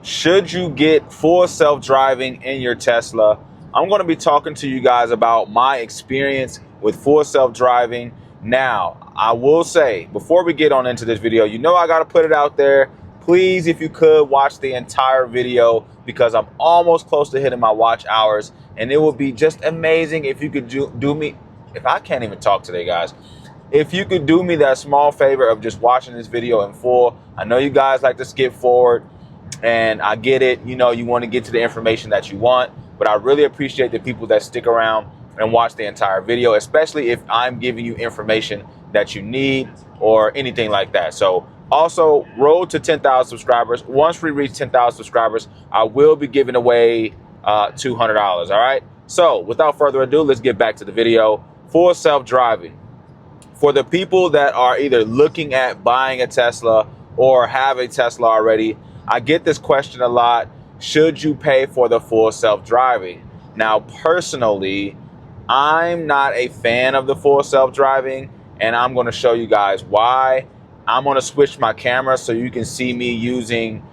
Should you get full self-driving in your Tesla? I'm going to be talking to you guys about my experience with full self-driving. Now, I will say, before we get on into this video, you know I got to put it out there. Please, if you could, watch the entire video because I'm almost close to hitting my watch hours. And it would be just amazing if you could do me, if I can't even talk today, guys. If you could do me that small favor of just watching this video in full. I know you guys like to skip forward. And I get it, you know, you want to get to the information that you want, but I really appreciate the people that stick around and watch the entire video, especially if I'm giving you information that you need or anything like that. So also, road to 10,000 subscribers. Once we reach 10,000 subscribers, I will be giving away $200, all right? So without further ado, let's get back to the video. Full self-driving. For the people that are either looking at buying a Tesla or have a Tesla already, I get this question a lot. Should you pay for the full self-driving? Now, personally, I'm not a fan of the full self-driving, and I'm going to show you guys why. I'm going to switch my camera so you can see me using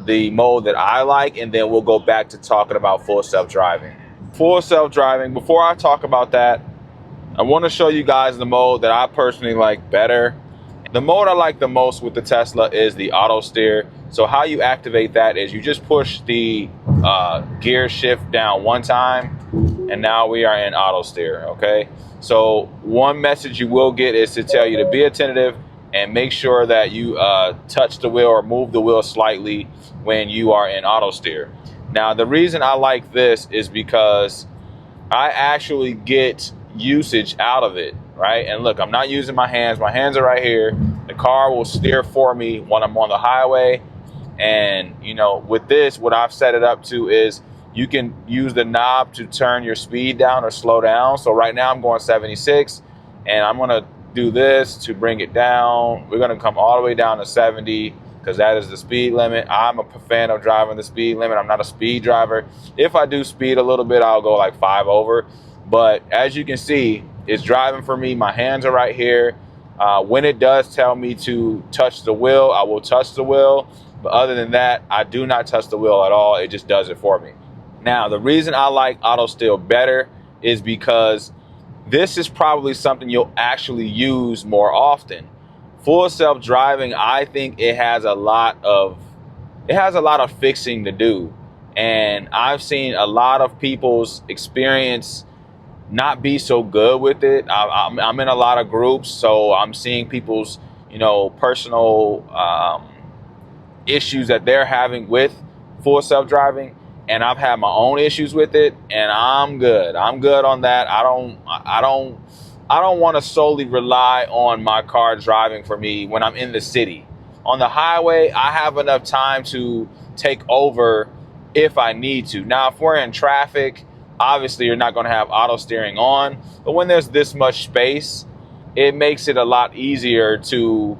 the mode that I like, and then we'll go back to talking about full self-driving. Full self-driving, before I talk about that, I want to show you guys the mode that I personally like better. The mode I like the most with the Tesla is the auto steer. So how you activate that is you just push the gear shift down one time, and now we are in auto steer, okay? So one message you will get is to tell you to be attentive and make sure that you touch the wheel or move the wheel slightly when you are in auto steer. Now, the reason I like this is because I actually get usage out of it, right? And look, I'm not using my hands. My hands are right here. The car will steer for me when I'm on the highway. And, you know, with this, what I've set it up to is you can use the knob to turn your speed down or slow down. So right now I'm going 76, and I'm going to do this to bring it down. We're going to come all the way down to 70 because that is the speed limit. I'm a fan of driving the speed limit. I'm not a speed driver. If I do speed a little bit, I'll go like 5 over. But as you can see, it's driving for me. My hands are right here. When it does tell me to touch the wheel, I will touch the wheel. But other than that, I do not touch the wheel at all. It just does it for me. Now, the reason I like auto steer better is because this is probably something you'll actually use more often. Full self-driving, I think it has a lot of fixing to do. And I've seen a lot of people's experience not be so good with it. I'm in a lot of groups, so I'm seeing people's, you know, personal issues that they're having with full self-driving, and I've had my own issues with it, and I'm good on that. I don't want to solely rely on my car driving for me when I'm in the city. On the highway, I have enough time to take over if I need to. Now, if we're in traffic, obviously you're not going to have auto steering on, but when there's this much space, it makes it a lot easier to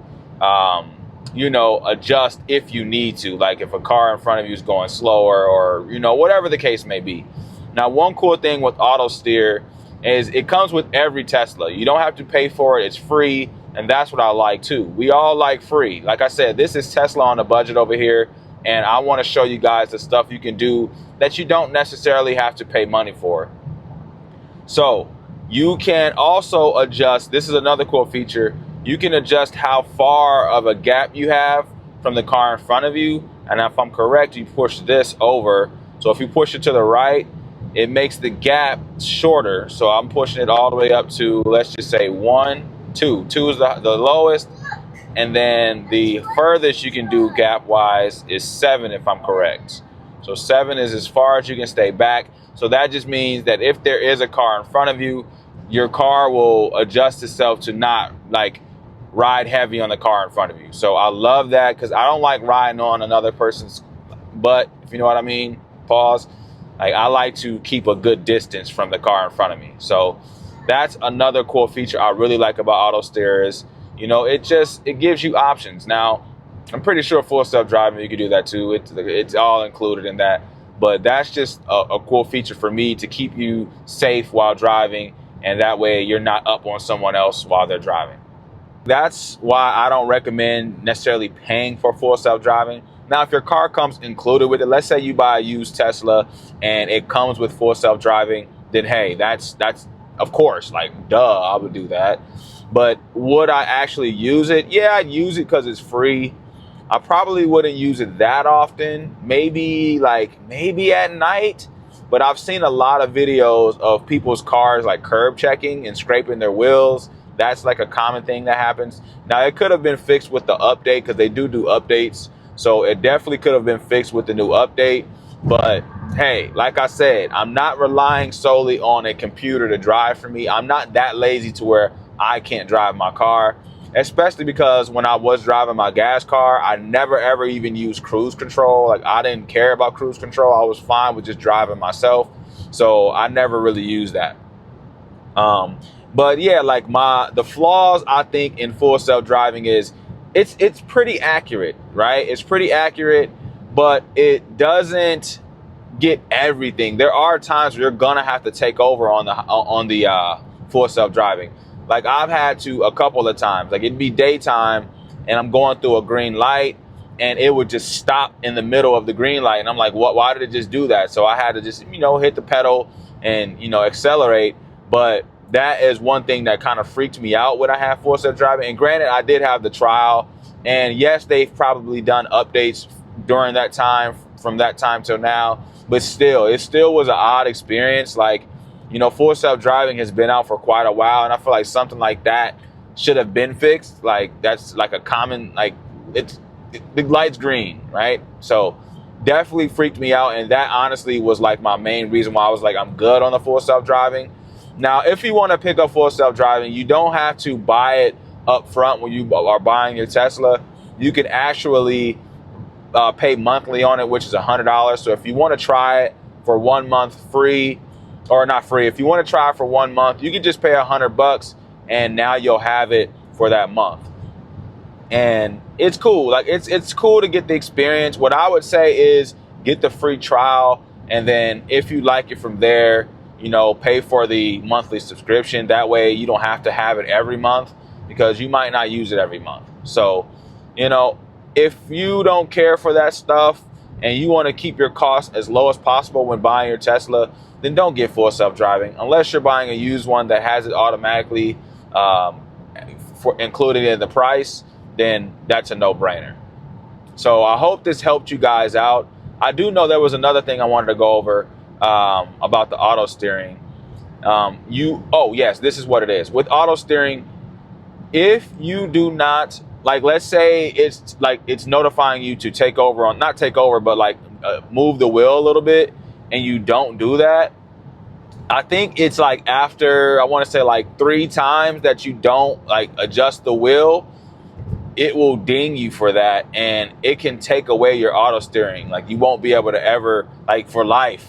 you know, adjust if you need to, like if a car in front of you is going slower or, you know, whatever the case may be. Now, one cool thing with auto steer is it comes with every Tesla. You don't have to pay for it. It's free, and that's what I like too. We all like free. Like I said, this is Tesla on a budget over here, and I want to show you guys the stuff you can do that you don't necessarily have to pay money for. So you can also adjust. This is another cool feature. You can adjust how far of a gap you have from the car in front of you. And if I'm correct, you push this over. So if you push it to the right, it makes the gap shorter. So I'm pushing it all the way up to, let's just say 1, 2. 2 is the lowest. And then the furthest you can do gap wise is 7, if I'm correct. So 7 is as far as you can stay back. So that just means that if there is a car in front of you, your car will adjust itself to not like ride heavy on the car in front of you. So I love that because I don't like riding on another person's butt, if you know what I mean. Pause. Like, I like to keep a good distance from the car in front of me. So that's another cool feature I really like about auto steer is, you know, it gives you options. Now, I'm pretty sure full self-driving, you can do that too. It's all included in that. But that's just a cool feature for me to keep you safe while driving, and that way you're not up on someone else while they're driving. That's why I don't recommend necessarily paying for full self-driving. Now, if your car comes included with it, let's say you buy a used Tesla and it comes with full self-driving, then hey, that's of course, like, duh, I would do that. But would I actually use it? Yeah, I'd use it because it's free. I probably wouldn't use it that often. Maybe at night. But I've seen a lot of videos of people's cars like curb checking and scraping their wheels. That's like a common thing that happens. Now, it could have been fixed with the update because they do updates. So it definitely could have been fixed with the new update. But hey, like I said, I'm not relying solely on a computer to drive for me. I'm not that lazy to where I can't drive my car, especially because when I was driving my gas car, I never ever even used cruise control. Like, I didn't care about cruise control. I was fine with just driving myself. So I never really used that. But yeah, like the flaws I think in full self-driving is it's pretty accurate, right? It's pretty accurate, but it doesn't get everything. There are times where you're gonna have to take over on the full self-driving. Like, I've had to a couple of times. Like, it'd be daytime and I'm going through a green light and it would just stop in the middle of the green light. And I'm like, what? Why did it just do that? So I had to just, hit the pedal and, accelerate. But that is one thing that kind of freaked me out when I had full self-driving. And granted, I did have the trial. And yes, they've probably done updates during that time, from that time till now. But still, it still was an odd experience. Like, full self-driving has been out for quite a while, and I feel like something like that should have been fixed. Like, that's like a common, like, the light's green, right? So definitely freaked me out, and that honestly was like my main reason why I was like, I'm good on the full self-driving. Now, if you want to pick up full self-driving, you don't have to buy it up front when you are buying your Tesla. You can actually pay monthly on it, which is $100. So if you want to try it for 1 month free, or not free, if you want to try it for 1 month, you can just pay $100 and now you'll have it for that month. And it's cool. Like, it's cool to get the experience. What I would say is get the free trial, and then if you like it from there, pay for the monthly subscription. That way you don't have to have it every month, because you might not use it every month. So, if you don't care for that stuff and you want to keep your costs as low as possible when buying your Tesla, then don't get full self-driving. Unless you're buying a used one that has it automatically included in the price, then that's a no-brainer. So I hope this helped you guys out. I do know there was another thing I wanted to go over about the auto steering. Yes, this is what it is. With auto steering, if you do not, like, let's say it's notifying you to take over not take over, but like move the wheel a little bit, and you don't do that, I think it's like after, I want to say like 3 times that you don't like adjust the wheel, it will ding you for that, and it can take away your auto steering. Like, you won't be able to ever, like, for life,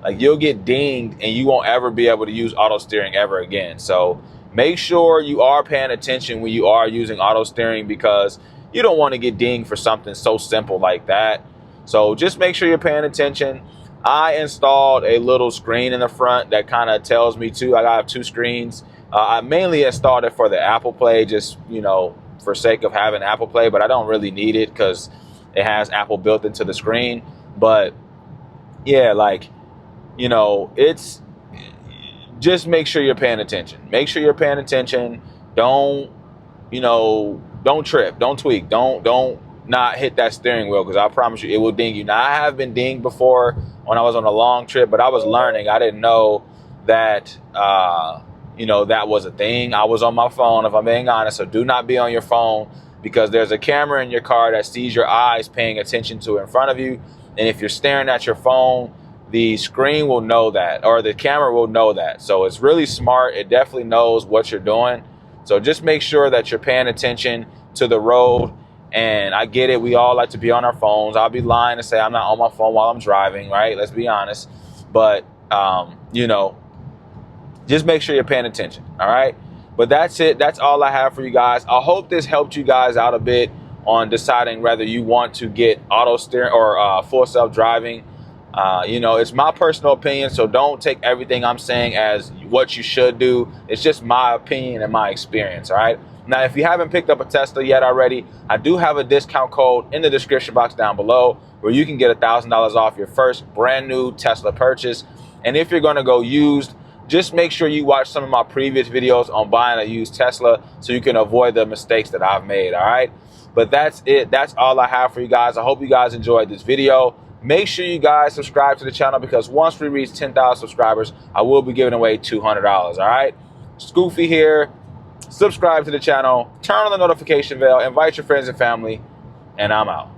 like, you'll get dinged and you won't ever be able to use auto steering ever again. So make sure you are paying attention when you are using auto steering, because you don't want to get dinged for something so simple like that. So just make sure you're paying attention. I installed a little screen in the front that kind of tells me to. I have 2 screens. I mainly installed it for the Apple Play, just, for sake of having Apple Play, but I don't really need it because it has Apple built into the screen. But yeah, like, it's just make sure you're paying attention. Make sure you're paying attention. Don't trip, don't tweak, don't not hit that steering wheel, because I promise you it will ding you. Now, I have been dinged before when I was on a long trip, but I was learning. I didn't know that that was a thing. I was on my phone, if I'm being honest. So do not be on your phone, because there's a camera in your car that sees your eyes paying attention to in front of you. And if you're staring at your phone, the screen will know that, or the camera will know that. So it's really smart. It definitely knows what you're doing. So just make sure that you're paying attention to the road. And I get it, we all like to be on our phones. I'll be lying to say I'm not on my phone while I'm driving, right? Let's be honest. But, just make sure you're paying attention, all right? But that's it. That's all I have for you guys. I hope this helped you guys out a bit on deciding whether you want to get auto steering or full self-driving. It's my personal opinion, so don't take everything I'm saying as what you should do. It's just my opinion and my experience, all right? Now, if you haven't picked up a Tesla yet already, I do have a discount code in the description box down below where you can get $1,000 off your first brand new Tesla purchase. And if you're going to go used, just make sure you watch some of my previous videos on buying a used Tesla so you can avoid the mistakes that I've made, all right? But that's it. That's all I have for you guys. I hope you guys enjoyed this video. Make sure you guys subscribe to the channel because once we reach 10,000 subscribers, I will be giving away $200, all right? Scoofy here. Subscribe to the channel, turn on the notification bell, invite your friends and family, and I'm out.